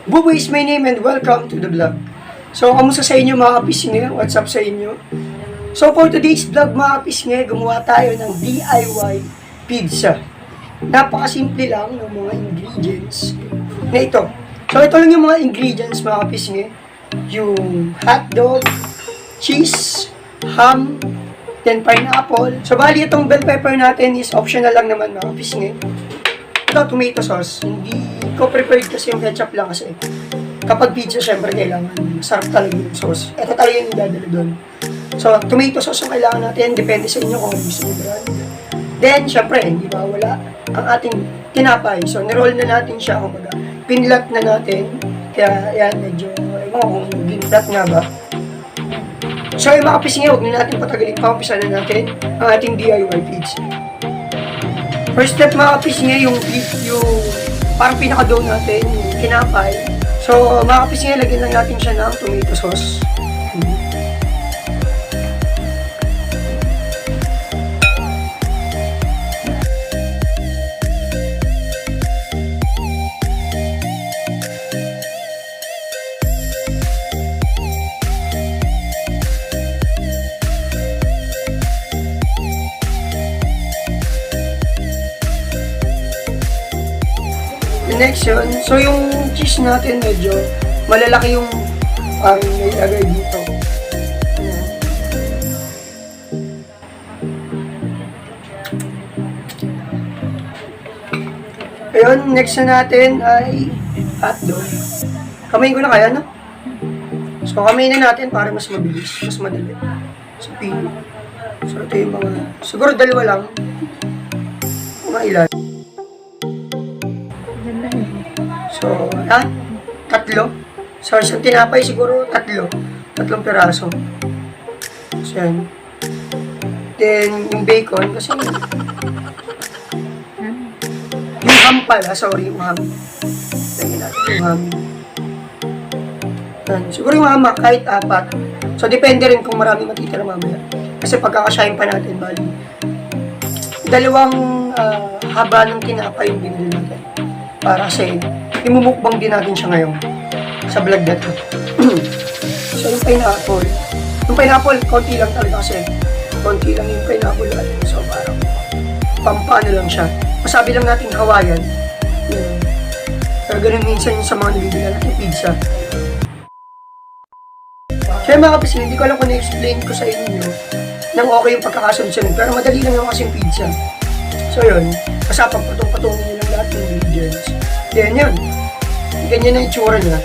Buboy is my name and welcome to the vlog. So, kamusta sa inyo mga kapisnge? What's up sa inyo? So, for today's vlog mga kapisnge, gumawa tayo ng DIY pizza. Napakasimple lang ng mga ingredients na ito. So, ito lang yung mga ingredients mga kapisnge. Yung hotdog, cheese, ham, then pineapple. So, bali itong bell pepper natin is optional lang naman mga kapisnge. Ito, tomato sauce. Hindi ko prepared kasi yung ketchup lang kasi kapag pizza, syempre kailangan sarap talaga yung sauce. Ito tayo yung dadala doon. So, tomato sauce ang kailangan natin. Depende sa inyo kung gusto nyo brand. Then, syempre, hindi mawala ang ating tinapay. So, niroll na natin siya. Kumbaga, pinlat na natin. Kaya, yan, medyo, ewan kung ginlat nga ba. So, yung mga kapisnge, huwag na natin patagalin. Pampisa na natin ang ating DIY pizza. First step mga kapisnge, yung parang pinaka-dough natin, yung tinapay. So, mga kapisnge, lagyan lang natin siya ng tomato sauce. Next yun, so yung cheese natin medyo malalaki yung nailagay dito. Ayun, next na natin ay hotdog. Kamayin ko na kaya, no? So, kamayin na natin para mas mabilis, mas madali. So, pino. So, ito yung mga, siguro dalawa lang. Mga ilan. So, tatlo. So, isang tinapay siguro tatlong piraso. So, yan. Then, yung bacon, kasi yung ham pala, sorry, yung ham. Lagyan natin yung ham. Yan. Siguro yung ham, kahit 4. So, depende rin kung marami matitira mamaya. Kasi pagkakasyahin pa natin, bali. Dalawang haba ng tinapay yung binili natin. Para kasi, imumukbang din natin siya ngayon sa vlog na ito. So, yung pineapple. Yung pineapple, konti lang talaga kasi. Konti lang yung pineapple natin. So, parang pampano lang siya. Masabi lang natin Hawaiian. Yun. Pero ganun minsan yung sa mga nabibila natin pizza. Kaya mga kapisin, hindi ko alam kung na-explain ko sa inyo nang okay yung pagkakasunod-sunod. Pero madali lang yung kasing pizza. So yun, basta pagpatong-patongin nyo lang lahat ng ingredients. Then yun, ganyan na itsura niya.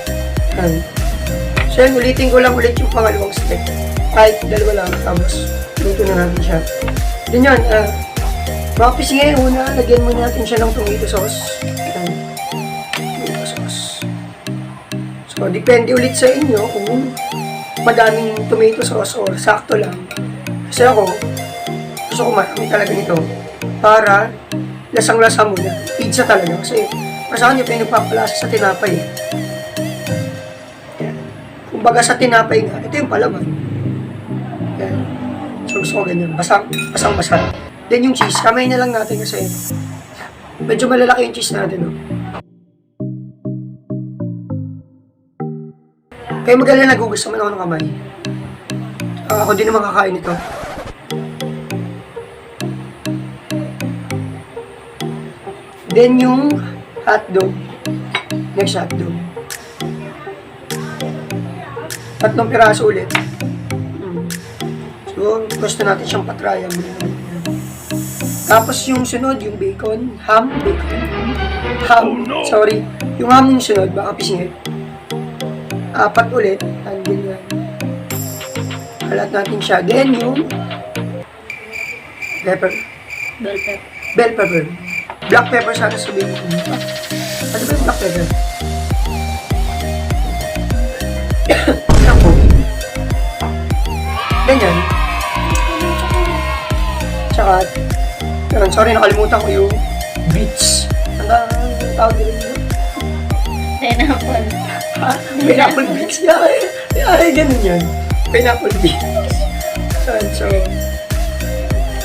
So yun, ulitin ko lang ulit yung pangalawang step. Kahit dalawa lang, tapos luto na natin siya. Then yun, mga pisingay, una, lagyan muna natin siya ng tomato sauce. Tomato sauce. So, depende ulit sa inyo kung madaming tomato sauce or sakto lang. Kasi ako, gusto ko marami talaga nito para lasang-lasa muna. Pizza talaga kasi sa akin yung pinagpapalasa sa tinapay. Yan. Kumbaga sa tinapay nga, ito yung palaman. Yan. So gusto ko ganyan, basang-basa. Then yung cheese, kamay na lang natin kasi medyo malalaki yung cheese natin. No? Kaya magaling nagugusto man ako ng kamay. Ako din naman kakain ito. Then yung hotdog. Next hotdog. 3 piraso ulit. So, gusto natin siyang patrayan. Tapos yung sunod, yung bacon. Sorry. Yung ham yung sunod, baka pisingit. 4 ulit. And then yan. Halat natin siya. Then yung pepper. Bell pepper. Black pepper sana sabihin ko. Ano ba yung black pepper? Ako. Ganyan. Tsaka, sorry, nakalimutan ko yung beets. Ang tawag nila dito? Pineapple. Pineapple beets. Ay, ganun yan. Pineapple beets. So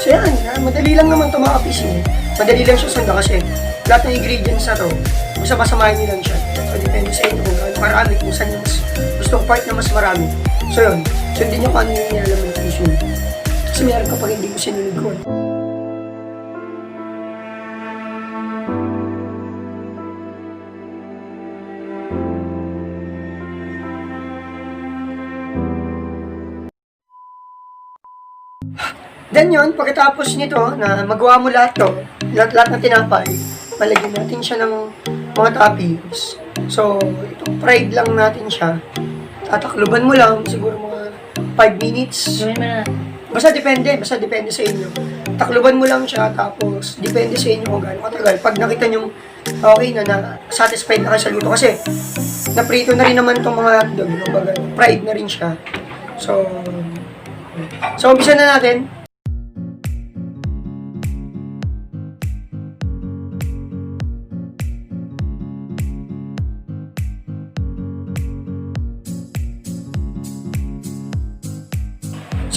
yan. Madali lang naman ito mga kapising. Madali lang siya sunda kasi lahat ng ingredients na to, basta pasamahin nyo lang siya. So, depende sa inyo kung gaano marami, kung saan yung mas gusto part na mas marami. So, yun. Sundin nyo kung ano yung nialaman ng puso. Kasi meron kapag hindi ko sinunod ko. Then yun, pagkatapos nito na magawa mo lahat to, lahat ng tinapay, malagyan natin siya ng mga toppings. So, itong fried lang natin siya. Tatakluban mo lang, siguro mga 5 minutes. Gawin mo na. Basta depende sa inyo. Takluban mo lang siya, tapos depende sa inyo kung gaano katagal. Pag nakita nyo okay na satisfied na kayo sa luto. Kasi, naprito na rin naman itong mga hotdog, fried na rin siya. So, umpisa na natin.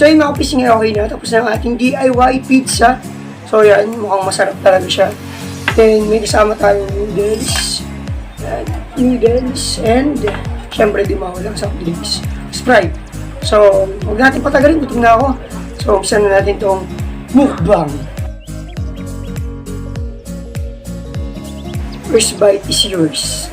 So yung mga pising okay na, tapos na ang ating DIY pizza. So yan, mukhang masarap talaga siya. Then may kasama tayong noodles, and syempre di mawala sa Philippines, Sprite. So huwag natin patagalin, gutom na ako. So umpisa na natin itong mukbang. First bite is yours.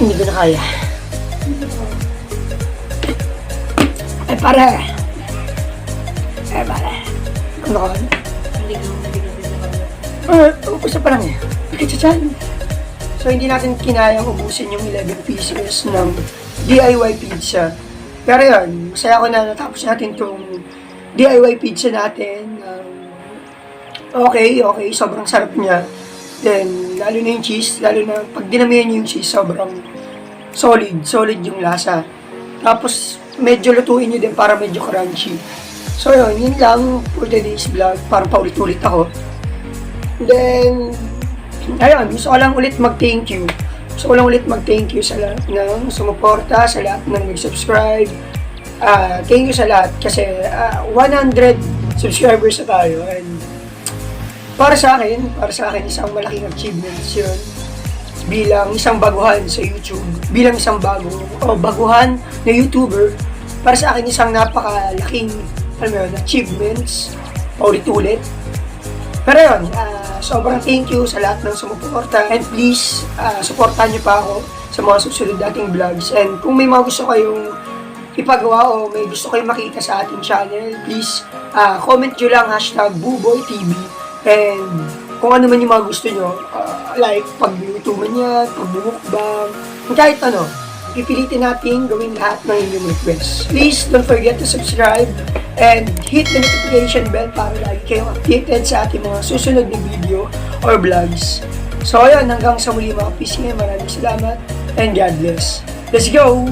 Hindi ko na kaya. Ay, pare! Ano ka? Upos na pa lang eh. Bakit sa dyan? So, hindi natin kinayang ubusin yung 11 pieces ng DIY pizza. Pero yun, masaya ko na natapos natin tong DIY pizza natin. Okay, sobrang sarap niya. Then, lalo na yung cheese, lalo na pag dinamihan niyo yung cheese, sobrang solid yung lasa. Tapos, medyo lutuin niyo din para medyo crunchy. So yun lang for today's vlog, parang paulit-ulit ako. Then, ayun, gusto ko lang ulit mag-thank you. Sa lahat ng sumuporta, sa lahat ng nag-subscribe. Thank you sa lahat kasi 100 subscribers na tayo. And para sa akin, isang malaking achievements yun. Bilang isang baguhan sa YouTube, bilang isang baguhan na YouTuber, para sa akin isang napakalaking achievements, paulit-ulit. Pero yun, sobrang thank you sa lahat ng sumuporta. And please, supportan niyo pa ako sa mga susunod dating vlogs. And kung may mga gusto kayong ipagawa o may gusto kayong makita sa ating channel, please, comment nyo lang #Buboy TV. And kung ano man yung mga gusto nyo, like pag-luto man yan, pag-mukbang, kahit ano, pipilitin natin gawin lahat ng inyong request. Please don't forget to subscribe and hit the notification bell para lagi kayong updated sa ating mga susunod na video or vlogs. So ayun, hanggang sa muli mga pisngi, maraming salamat and God bless. Let's go!